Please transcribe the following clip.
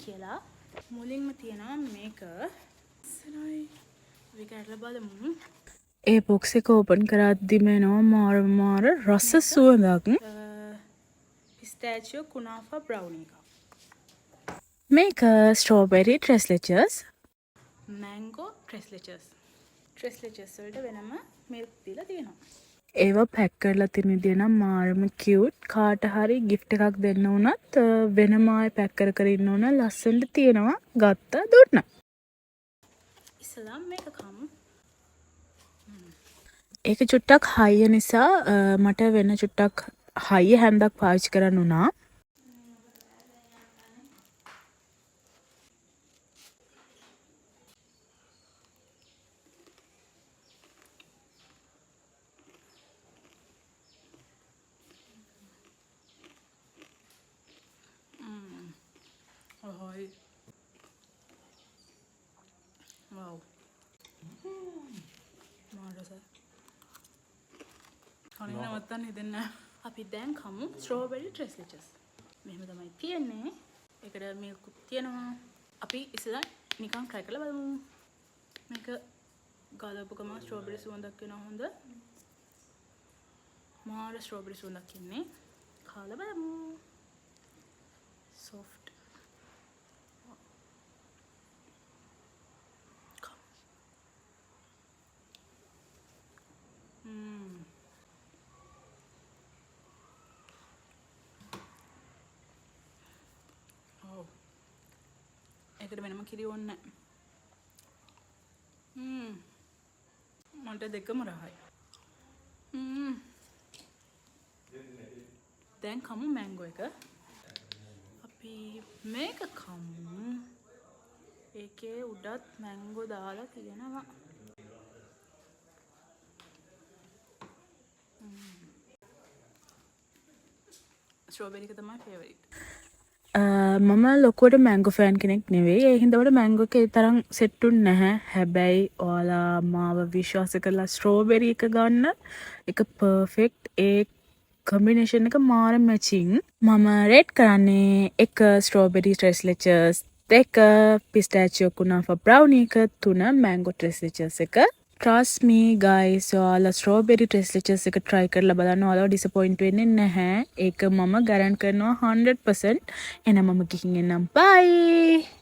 කියලා. මුලින්ම තියෙනවා මේක. සරයි. විකටලා බලමු. ඒ බොක්ස් එක ඕපන් කරද්දිම එනවා මාර රස සුවඳක්. පිස්තාචියෝ කුනාෆා බ්‍රවුනි එක. මේක ස්ට්‍රෝබෙරි ට්‍රෙස්ලෙචර්ස්. මැංගෝ ට්‍රෙස්ලෙචර්ස්. ට්‍රෙස්ලෙචර්ස් වලට වෙනම මිල්ක් දීලා තියෙනවා. ඒවා පැක් කරලා තියෙන විදිය නම් මාරම කියුට්. කාට හරි ගිෆ්ට් එකක් දෙන්න උනත් වෙනම ආයෙ පැක් කර ඉන්න ඕන ලස්සනට තියෙනවා. ගත්තා දුන්නා. ඉස්සලා මේක කමු. ඒක චුට්ටක් හයිය නිසා මට වෙන චුට්ටක් හයිය හැන්දක් පාවිච්චි කරන්න උනා. Ahoy. Wow. මාරසයි. කලින් නවත්තන්න හිතෙන්නේ නැහැ. අපි දැන් කමු ස්ට්‍රෝබෙරි ට්‍රෙස්ලෙචර්ස්. මෙහෙම තමයි තියෙන්නේ. ඒකට මිල්කුත් තියෙනවා. අපි ඉස්සෙල්ලා නිකන් try කරලා බලමු. මේක ගලපු ගම ස්ට්‍රෝබෙරි සුවඳක් එනවා හොඳ. මාර ස්ට්‍රෝබෙරි සුවඳක් ඉන්නේ. කාලා බලමු. soft. ඒකට වෙනම කිරි ඕනේ නැහැ. මට දෙකම රහයි. දැන් කමු මැංගෝ එක. අපි මේක කමු. ඒකේ උඩත් මැංගෝ දාලා තියෙනවා. ස්ට්‍රෝබෙරි එක තමයි ෆේවරිට්. මම ලොකුවට මැංගෝ ෆෑන් කෙනෙක් නෙවෙයි. ඒ හින්දා මට මැංගෝ එක ඒ තරම් සෙට්ටුන්නේ නැහැ. හැබැයි ඔයාලා මාව විශ්වාස කරලා ස්ට්‍රෝබෙරි එක ගන්න. ඒක පර්ෆෙක්ට්. ඒ කම්බිනේෂන් එක මාර මැචින්. මම රේට් කරන්නේ 1 ස්ට්‍රෝබෙරි ට්‍රෙස්ලෙචර්ස්, 2 පිස්තාචියෝ කුනාෆා බ්‍රවුනි එක, 3 මැංගෝ ට්‍රෙස්ලෙචර්ස් එක. Trust me guys, ඔයාලා ස්ට්‍රෝබෙරි ට්‍රෙස්ලෙචර්ස් එක try කරලා බලන්න. ඔයාලා disappoint වෙන්නේ නැහැ. ඒක මම guarantee කරනවා 100%. එහෙනම් මම ගිහින් එන්නම්. bye.